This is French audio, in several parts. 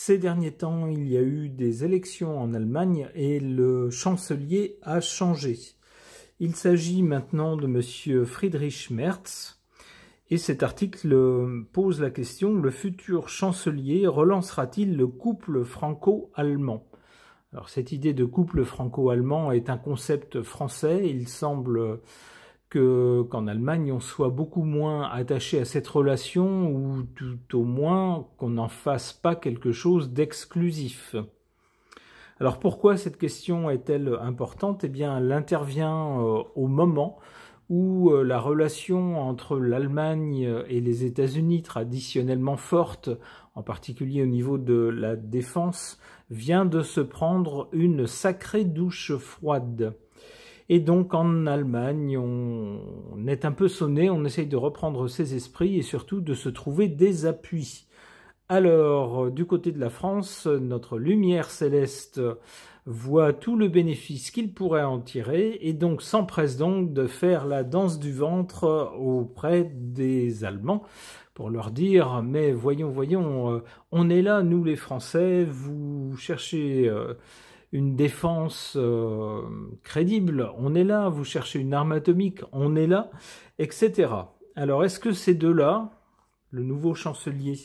Ces derniers temps, il y a eu des élections en Allemagne et le chancelier a changé. Il s'agit maintenant de M. Friedrich Merz et cet article pose la question: le futur chancelier relancera-t-il le couple franco-allemand? Alors cette idée de couple franco-allemand est un concept français. Il semble qu'en Allemagne, on soit beaucoup moins attaché à cette relation, ou tout au moins qu'on n'en fasse pas quelque chose d'exclusif. Alors pourquoi cette question est-elle importante? Eh bien, elle intervient au moment où la relation entre l'Allemagne et les États-Unis, traditionnellement forte, en particulier au niveau de la défense, vient de se prendre une sacrée douche froide. Et donc en Allemagne, on est un peu sonné, on essaye de reprendre ses esprits et surtout de se trouver des appuis. Alors, du côté de la France, notre lumière céleste voit tout le bénéfice qu'il pourrait en tirer et donc s'empresse donc de faire la danse du ventre auprès des Allemands pour leur dire: mais voyons, on est là, nous les Français, vous cherchez une défense crédible, on est là, vous cherchez une arme atomique, on est là, etc. Alors, est-ce que ces deux-là, le nouveau chancelier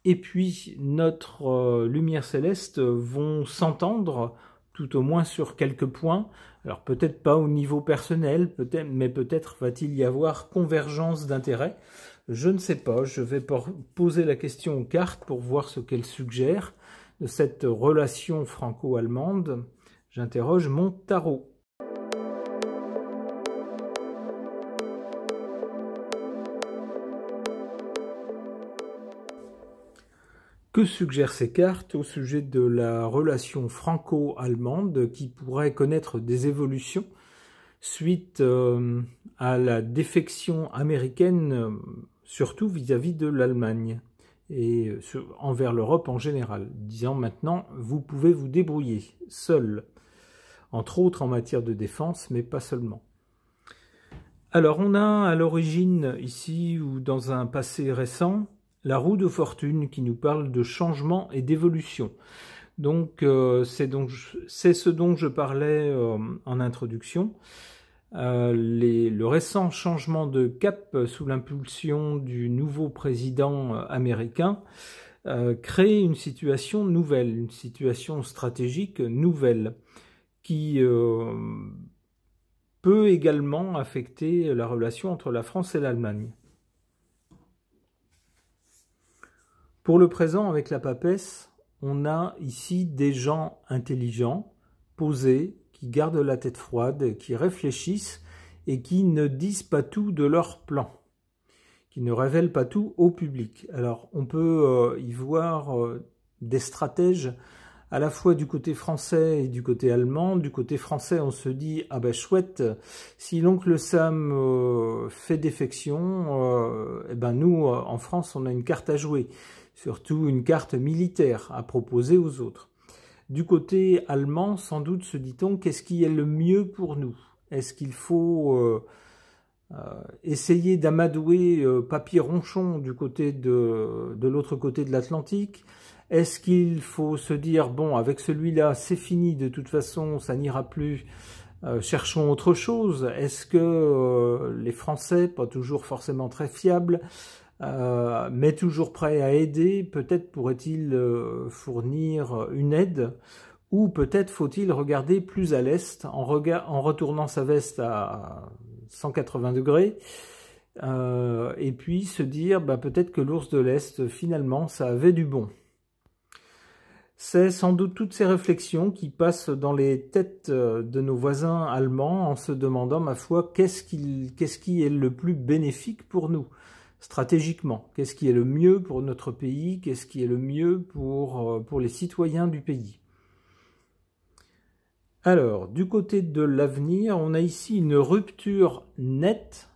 et puis notre lumière céleste, vont s'entendre, tout au moins sur quelques points? Alors peut-être pas au niveau personnel, mais peut-être va-t-il y avoir convergence d'intérêts. Je ne sais pas, je vais poser la question aux cartes pour voir ce qu'elles suggèrent de cette relation franco-allemande. J'interroge mon tarot. Que suggèrent ces cartes au sujet de la relation franco-allemande qui pourrait connaître des évolutions suite à la défection américaine, surtout vis-à-vis de l'Allemagne et envers l'Europe en général, disant maintenant vous pouvez vous débrouiller seul, entre autres en matière de défense, mais pas seulement. Alors on a à l'origine ici, ou dans un passé récent, la roue de fortune qui nous parle de changement et d'évolution. Donc c'est ce dont je parlais en introduction. Le récent changement de cap sous l'impulsion du nouveau président américain crée une situation nouvelle, une situation stratégique nouvelle qui peut également affecter la relation entre la France et l'Allemagne. Pour le présent, avec la papesse, on a ici des gens intelligents, posés, qui gardent la tête froide, qui réfléchissent et qui ne disent pas tout de leur plan, qui ne révèlent pas tout au public. Alors on peut y voir des stratèges à la fois du côté français et du côté allemand. Du côté français, on se dit: ah ben chouette, si l'oncle Sam fait défection, eh ben nous, en France, on a une carte à jouer. Surtout une carte militaire à proposer aux autres. Du côté allemand, sans doute se dit-on: qu'est-ce qui est le mieux pour nous? Est-ce qu'il faut essayer d'amadouer Papy Ronchon du côté de l'autre côté de l'Atlantique? Est-ce qu'il faut se dire: bon, avec celui-là, c'est fini, de toute façon, ça n'ira plus, cherchons autre chose? Est-ce que les Français, pas toujours forcément très fiables, mais toujours prêt à aider, peut-être pourrait-il fournir une aide, ou peut-être faut-il regarder plus à l'est en retournant sa veste à 180 degrés et puis se dire peut-être que l'ours de l'Est, finalement, ça avait du bon. C'est sans doute toutes ces réflexions qui passent dans les têtes de nos voisins allemands en se demandant, ma foi, qu'est-ce qui est le plus bénéfique pour nous stratégiquement? Qu'est-ce qui est le mieux pour notre pays? Qu'est-ce qui est le mieux pour les citoyens du pays? Alors, du côté de l'avenir, on a ici une rupture nette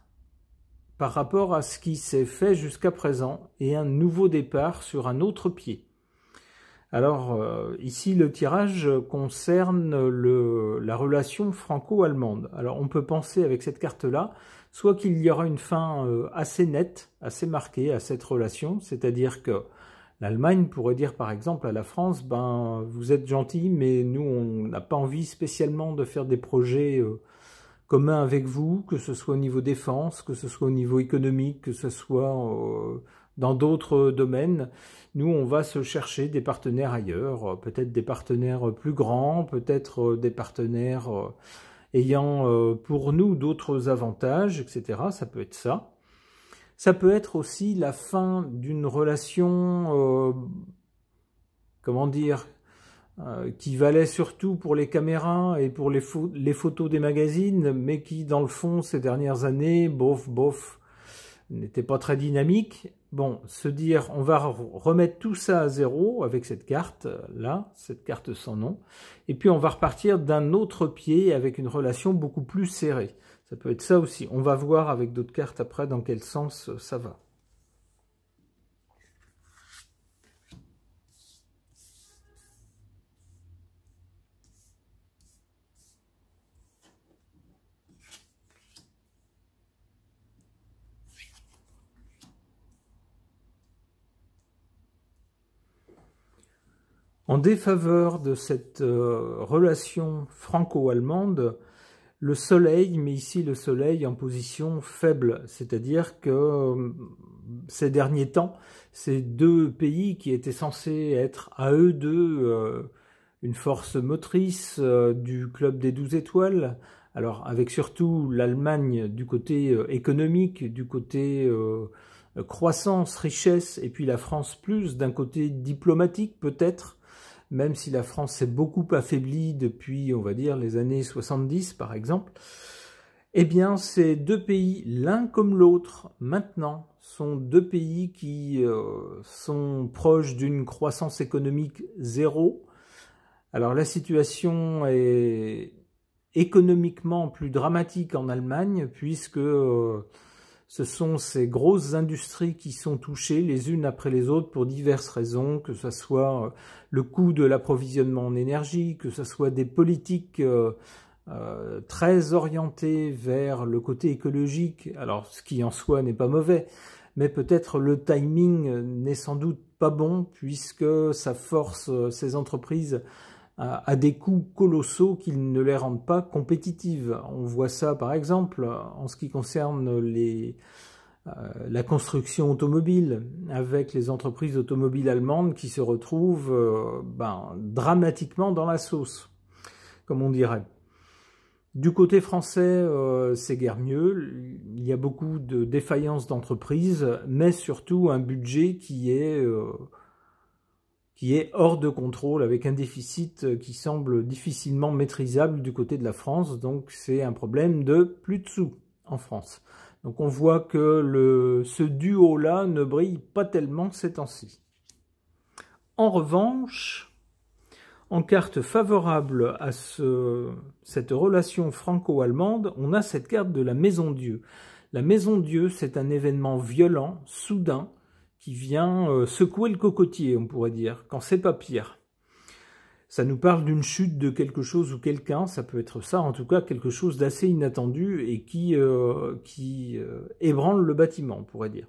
par rapport à ce qui s'est fait jusqu'à présent et un nouveau départ sur un autre pied. Alors, ici, le tirage concerne la relation franco-allemande. Alors, on peut penser avec cette carte-là, soit qu'il y aura une fin assez nette, assez marquée à cette relation, c'est-à-dire que L'Allemagne pourrait dire par exemple à la France, ben vous êtes gentil, mais nous on n'a pas envie spécialement de faire des projets communs avec vous, que ce soit au niveau défense, que ce soit au niveau économique, que ce soit dans d'autres domaines. Nous on va se chercher des partenaires ailleurs, peut-être des partenaires plus grands, peut-être des partenaires ayant pour nous d'autres avantages, etc. Ça peut être ça. Ça peut être aussi la fin d'une relation, comment dire, qui valait surtout pour les caméras et pour les photos des magazines, mais qui, dans le fond, ces dernières années, bof, n'était pas très dynamique. Bon, se dire, on va remettre tout ça à zéro avec cette carte-là, cette carte sans nom, et puis on va repartir d'un autre pied avec une relation beaucoup plus serrée. Ça peut être ça aussi. On va voir avec d'autres cartes après dans quel sens ça va. En défaveur de cette relation franco-allemande, le soleil, mais ici le soleil en position faible, c'est-à-dire que ces derniers temps, ces deux pays qui étaient censés être à eux deux une force motrice du club des 12 étoiles, alors avec surtout l'Allemagne du côté économique, du côté croissance, richesse, et puis la France plus d'un côté diplomatique peut-être, même si la France s'est beaucoup affaiblie depuis, on va dire, les années 70 par exemple, eh bien ces deux pays, l'un comme l'autre, maintenant, sont deux pays qui sont proches d'une croissance économique zéro. Alors la situation est économiquement plus dramatique en Allemagne, puisque ce sont ces grosses industries qui sont touchées les unes après les autres pour diverses raisons, que ce soit le coût de l'approvisionnement en énergie, que ce soit des politiques très orientées vers le côté écologique, alors ce qui en soi n'est pas mauvais, mais peut-être le timing n'est sans doute pas bon, puisque ça force ces entreprises à des coûts colossaux qui ne les rendent pas compétitives. On voit ça par exemple en ce qui concerne la construction automobile, avec les entreprises automobiles allemandes qui se retrouvent dramatiquement dans la sauce, comme on dirait. Du côté français, c'est guère mieux. Il y a beaucoup de défaillances d'entreprises, mais surtout un budget qui est hors de contrôle, avec un déficit qui semble difficilement maîtrisable du côté de la France. Donc c'est un problème de plus de sous en France. Donc on voit que ce duo-là ne brille pas tellement ces temps-ci. En revanche, en carte favorable à cette relation franco-allemande, on a cette carte de la Maison Dieu. La Maison Dieu, c'est un événement violent, soudain, qui vient secouer le cocotier, on pourrait dire, quand c'est pas pire. Ça nous parle d'une chute de quelque chose ou quelqu'un, ça peut être ça, en tout cas quelque chose d'assez inattendu et qui ébranle le bâtiment, on pourrait dire.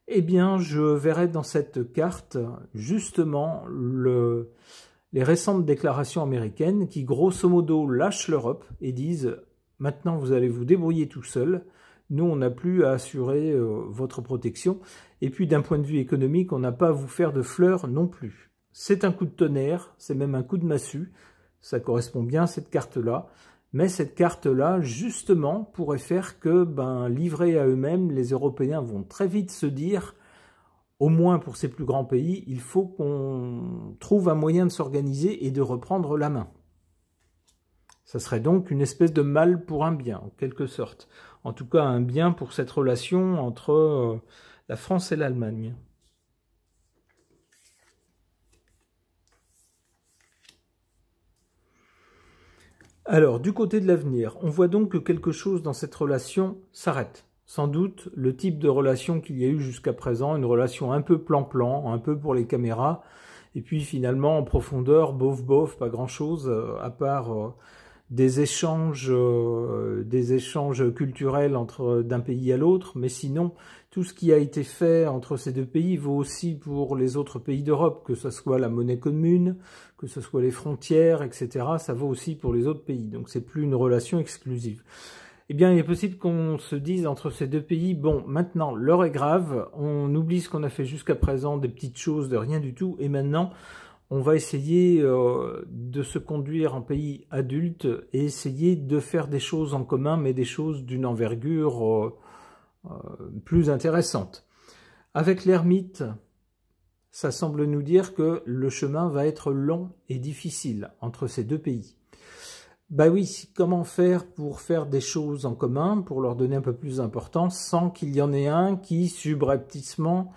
Eh bien, je verrai dans cette carte, justement, les récentes déclarations américaines qui, grosso modo, lâchent l'Europe et disent « Maintenant, vous allez vous débrouiller tout seul. Nous, on n'a plus à assurer votre protection. Et puis, d'un point de vue économique, on n'a pas à vous faire de fleurs non plus. » C'est un coup de tonnerre, c'est même un coup de massue. Ça correspond bien à cette carte-là. Mais cette carte-là, justement, pourrait faire que, livrés à eux-mêmes, les Européens vont très vite se dire, au moins pour ces plus grands pays, il faut qu'on trouve un moyen de s'organiser et de reprendre la main. Ça serait donc une espèce de mal pour un bien, en quelque sorte. En tout cas, un bien pour cette relation entre la France et l'Allemagne. Alors, du côté de l'avenir, on voit donc que quelque chose dans cette relation s'arrête. Sans doute le type de relation qu'il y a eu jusqu'à présent, une relation un peu plan-plan, un peu pour les caméras, et puis finalement en profondeur, bof, pas grand-chose, à part des échanges culturels d'un pays à l'autre, mais sinon, tout ce qui a été fait entre ces deux pays vaut aussi pour les autres pays d'Europe, que ce soit la monnaie commune, que ce soit les frontières, etc. Ça vaut aussi pour les autres pays, donc c'est plus une relation exclusive. Eh bien, il est possible qu'on se dise entre ces deux pays, bon, maintenant, l'heure est grave, on oublie ce qu'on a fait jusqu'à présent, des petites choses, de rien du tout, et maintenant, on va essayer de se conduire en pays adulte et essayer de faire des choses en commun, mais des choses d'une envergure plus intéressante. Avec l'ermite, ça semble nous dire que le chemin va être long et difficile entre ces deux pays. Bah oui, comment faire pour faire des choses en commun, pour leur donner un peu plus d'importance, sans qu'il y en ait un qui, subrepticement,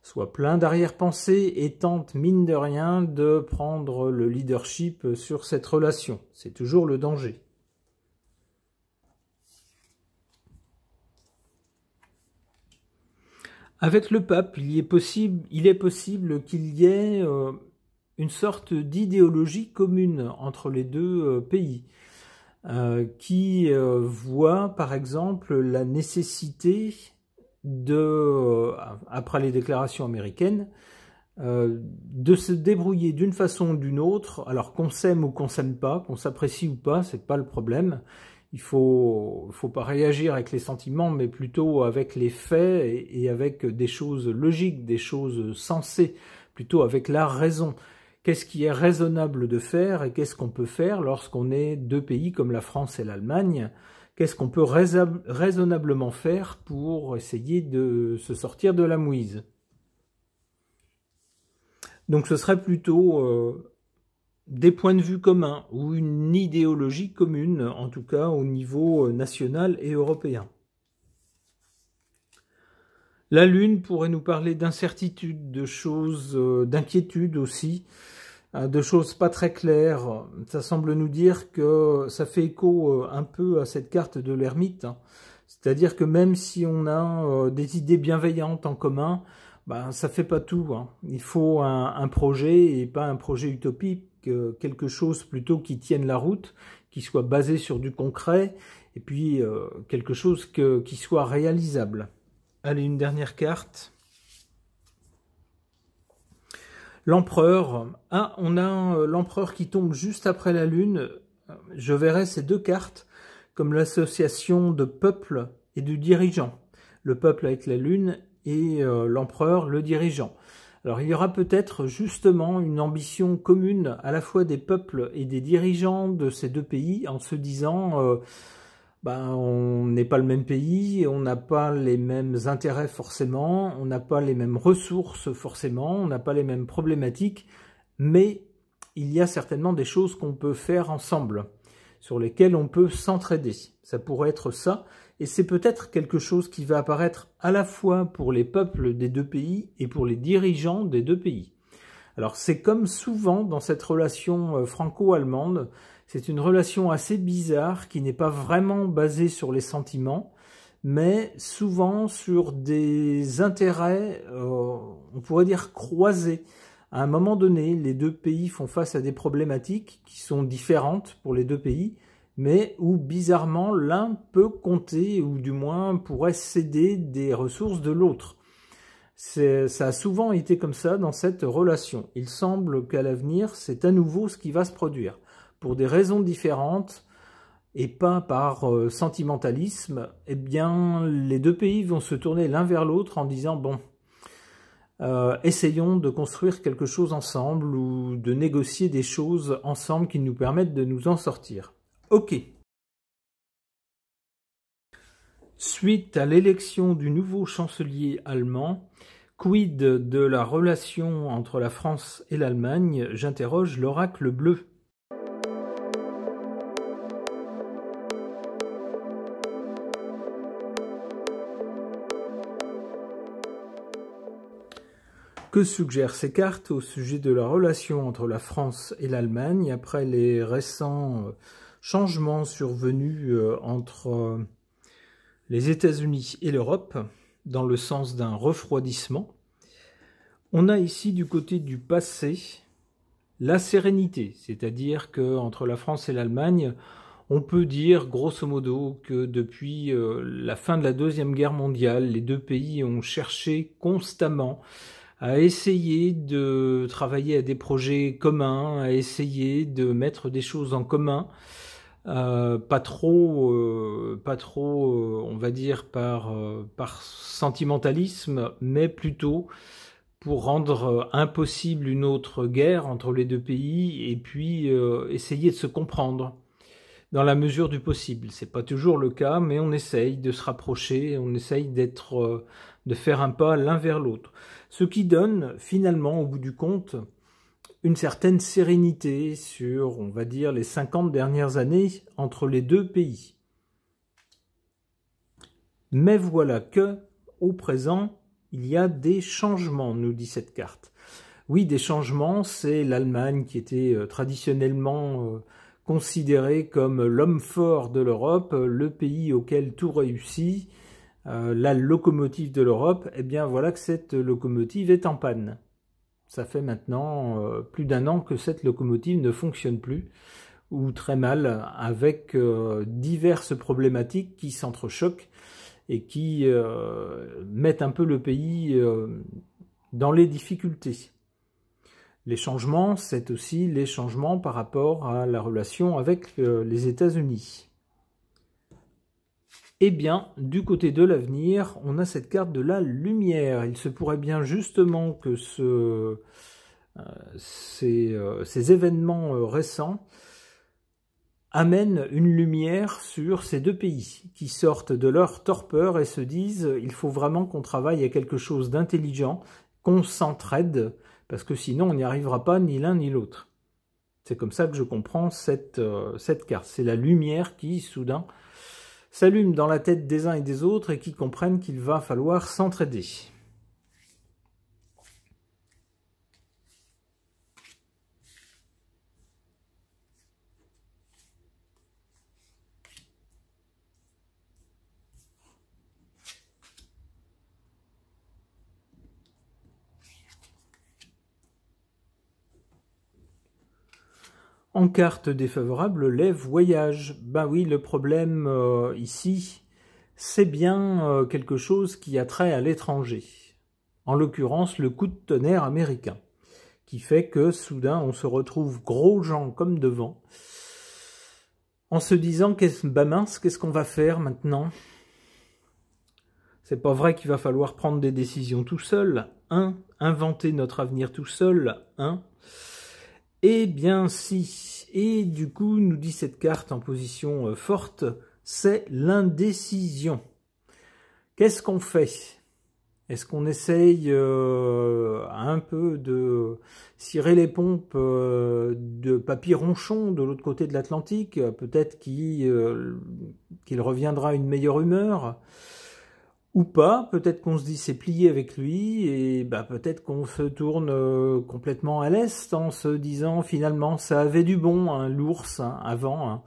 soit plein d'arrière-pensée et tente, mine de rien, de prendre le leadership sur cette relation. C'est toujours le danger. Avec le pape, il est possible qu'il y ait une sorte d'idéologie commune entre les deux pays, qui voit par exemple la nécessité après les déclarations américaines, de se débrouiller d'une façon ou d'une autre, alors qu'on s'aime ou qu'on s'aime pas, qu'on s'apprécie ou pas, c'est pas le problème. Il faut pas réagir avec les sentiments, mais plutôt avec les faits et avec des choses logiques, des choses sensées, plutôt avec la raison. Qu'est-ce qui est raisonnable de faire et qu'est-ce qu'on peut faire lorsqu'on est deux pays comme la France et l'Allemagne? Qu'est-ce qu'on peut raisonnablement faire pour essayer de se sortir de la mouise? Donc ce serait plutôt des points de vue communs ou une idéologie commune, en tout cas au niveau national et européen. La Lune pourrait nous parler d'incertitude, de choses, d'inquiétude aussi, de choses pas très claires. Ça semble nous dire que ça fait écho un peu à cette carte de l'ermite. C'est-à-dire que même si on a des idées bienveillantes en commun, ben, ça fait pas tout. Il faut un projet et pas un projet utopique, quelque chose plutôt qui tienne la route, qui soit basé sur du concret, et puis quelque chose qui soit réalisable. Allez, une dernière carte. L'empereur. Ah, on a l'empereur qui tombe juste après la lune. Je verrais ces deux cartes comme l'association de peuple et de dirigeant. Le peuple avec la lune et l'empereur, le dirigeant. Alors il y aura peut-être justement une ambition commune à la fois des peuples et des dirigeants de ces deux pays en se disant on n'est pas le même pays, on n'a pas les mêmes intérêts forcément, on n'a pas les mêmes ressources forcément, on n'a pas les mêmes problématiques, mais il y a certainement des choses qu'on peut faire ensemble, sur lesquelles on peut s'entraider. Ça pourrait être ça, et c'est peut-être quelque chose qui va apparaître à la fois pour les peuples des deux pays et pour les dirigeants des deux pays. Alors c'est comme souvent dans cette relation franco-allemande, c'est une relation assez bizarre qui n'est pas vraiment basée sur les sentiments, mais souvent sur des intérêts, on pourrait dire croisés. À un moment donné, les deux pays font face à des problématiques qui sont différentes pour les deux pays, mais où bizarrement l'un peut compter, ou du moins pourrait céder des ressources de l'autre. Ça a souvent été comme ça dans cette relation. Il semble qu'à l'avenir, c'est à nouveau ce qui va se produire. Pour des raisons différentes, et pas par sentimentalisme, eh bien, les deux pays vont se tourner l'un vers l'autre en disant, bon, essayons de construire quelque chose ensemble, ou de négocier des choses ensemble qui nous permettent de nous en sortir. Ok. Suite à l'élection du nouveau chancelier allemand, quid de la relation entre la France et l'Allemagne? J'interroge l'oracle bleu. Que suggèrent ces cartes au sujet de la relation entre la France et l'Allemagne après les récents changements survenus entre les États-Unis et l'Europe, dans le sens d'un refroidissement? On a ici du côté du passé la sérénité, c'est-à-dire qu'entre la France et l'Allemagne, On peut dire grosso modo que depuis la fin de la Deuxième Guerre mondiale, les deux pays ont cherché constamment à essayer de travailler à des projets communs, à essayer de mettre des choses en commun, pas trop, on va dire par sentimentalisme, mais plutôt pour rendre impossible une autre guerre entre les deux pays et puis essayer de se comprendre dans la mesure du possible. C'est pas toujours le cas, mais on essaye de se rapprocher, on essaye de faire un pas l'un vers l'autre. Ce qui donne finalement, au bout du compte, une certaine sérénité sur, on va dire, les 50 dernières années entre les deux pays. Mais voilà que, au présent, il y a des changements, nous dit cette carte. Oui, des changements, c'est l'Allemagne qui était traditionnellement considéré comme l'homme fort de l'Europe, le pays auquel tout réussit, la locomotive de l'Europe. Eh bien voilà que cette locomotive est en panne. Ça fait maintenant plus d'1 an que cette locomotive ne fonctionne plus, ou très mal, avec diverses problématiques qui s'entrechoquent et qui mettent un peu le pays dans les difficultés. Les changements, c'est aussi les changements par rapport à la relation avec les États-Unis. Eh bien, du côté de l'avenir, on a cette carte de la lumière. Il se pourrait bien justement que ces événements récents amènent une lumière sur ces deux pays qui sortent de leur torpeur et se disent « il faut vraiment qu'on travaille à quelque chose d'intelligent, qu'on s'entraide ». Parce que sinon, on n'y arrivera pas ni l'un ni l'autre. C'est comme ça que je comprends cette carte. C'est la lumière qui, soudain, s'allume dans la tête des uns et des autres et qui comprennent qu'il va falloir s'entraider. En carte défavorable, les voyages. Ben oui, le problème ici, c'est bien quelque chose qui a trait à l'étranger. En l'occurrence, le coup de tonnerre américain, qui fait que soudain, on se retrouve gros gens comme devant, en se disant, ben mince, qu'est-ce qu'on va faire maintenant? C'est pas vrai qu'il va falloir prendre des décisions tout seul, inventer notre avenir tout seul, Eh bien si, et du coup, nous dit cette carte en position forte, c'est l'indécision. Qu'est-ce qu'on fait? Est-ce qu'on essaye un peu de cirer les pompes de Papy Ronchon de l'autre côté de l'Atlantique? Peut-être qu'il reviendra à une meilleure humeur. Ou pas, peut-être qu'on se dit c'est plié avec lui, et bah, peut-être qu'on se tourne complètement à l'est en se disant finalement ça avait du bon, hein, l'ours, hein, avant. Hein.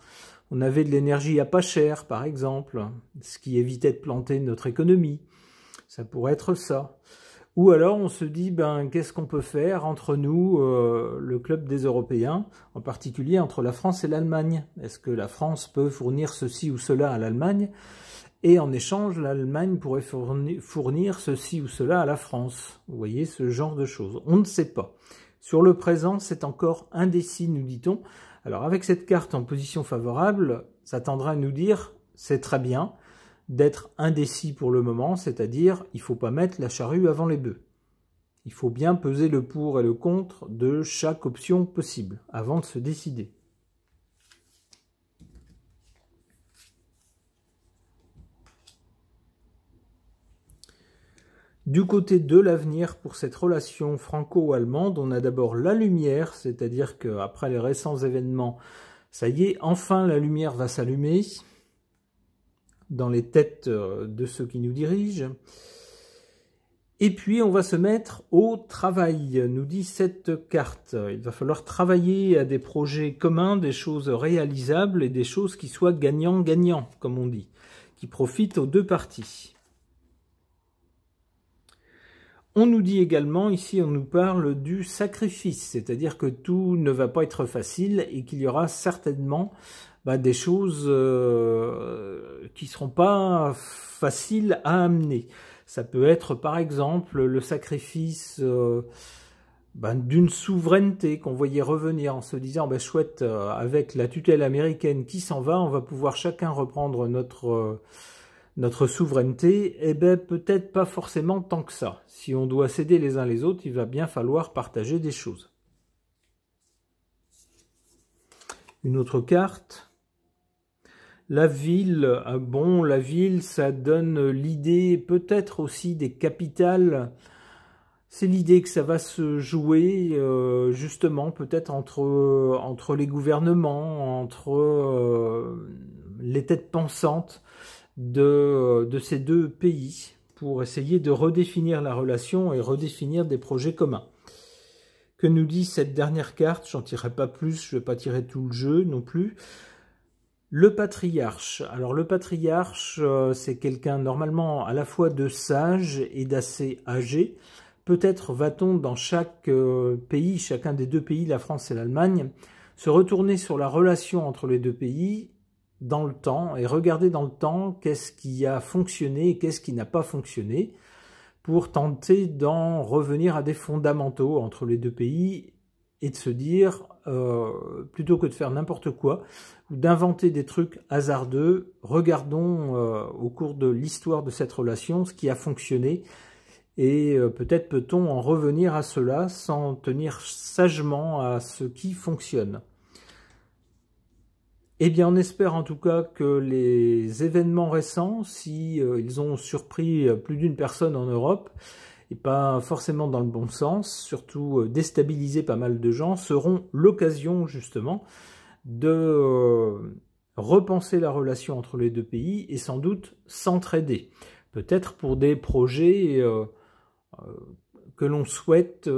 On avait de l'énergie à pas cher, par exemple, ce qui évitait de planter notre économie. Ça pourrait être ça. Ou alors on se dit, ben qu'est-ce qu'on peut faire entre nous, le club des Européens, en particulier entre la France et l'Allemagne? Est-ce que la France peut fournir ceci ou cela à l'Allemagne? Et en échange, l'Allemagne pourrait fournir ceci ou cela à la France. Vous voyez, ce genre de choses. On ne sait pas. Sur le présent, c'est encore indécis, nous dit-on. Alors, avec cette carte en position favorable, ça tendra à nous dire, c'est très bien d'être indécis pour le moment, c'est-à-dire, il ne faut pas mettre la charrue avant les bœufs. Il faut bien peser le pour et le contre de chaque option possible, avant de se décider. Du côté de l'avenir, pour cette relation franco-allemande, on a d'abord la lumière, c'est-à-dire qu'après les récents événements, ça y est, enfin la lumière va s'allumer dans les têtes de ceux qui nous dirigent. Et puis on va se mettre au travail, nous dit cette carte. Il va falloir travailler à des projets communs, des choses réalisables et des choses qui soient gagnant-gagnant, comme on dit, qui profitent aux deux parties. On nous dit également, ici on nous parle du sacrifice, c'est-à-dire que tout ne va pas être facile et qu'il y aura certainement des choses qui ne seront pas faciles à amener. Ça peut être par exemple le sacrifice d'une souveraineté qu'on voyait revenir en se disant chouette, avec la tutelle américaine qui s'en va, on va pouvoir chacun reprendre notre souveraineté. Eh bien, peut-être pas forcément tant que ça. Si on doit céder les uns les autres, il va bien falloir partager des choses. Une autre carte. La ville, la ville, ça donne l'idée peut-être aussi des capitales. C'est l'idée que ça va se jouer justement peut-être entre les gouvernements, entre les têtes pensantes de ces deux pays pour essayer de redéfinir la relation et redéfinir des projets communs. Que nous dit cette dernière carte? J'en tirerai pas plus, je ne vais pas tirer tout le jeu non plus. Le patriarche. Alors le patriarche, c'est quelqu'un normalement à la fois de sage et d'assez âgé. Peut-être va-t-on dans chaque pays, chacun des deux pays, la France et l'Allemagne, se retourner sur la relation entre les deux pays dans le temps et regarder dans le temps qu'est-ce qui a fonctionné et qu'est-ce qui n'a pas fonctionné pour tenter d'en revenir à des fondamentaux entre les deux pays et de se dire, plutôt que de faire n'importe quoi, ou d'inventer des trucs hasardeux, regardons au cours de l'histoire de cette relation ce qui a fonctionné, et peut-être peut-on en revenir à cela sans tenir sagement à ce qui fonctionne. Eh bien, on espère en tout cas que les événements récents, si ils ont surpris plus d'une personne en Europe, et pas forcément dans le bon sens, surtout déstabiliser pas mal de gens, seront l'occasion justement de repenser la relation entre les deux pays et sans doute s'entraider. Peut-être pour des projets que l'on souhaite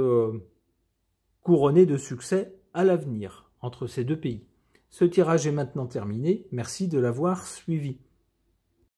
couronner de succès à l'avenir entre ces deux pays. Ce tirage est maintenant terminé. Merci de l'avoir suivi.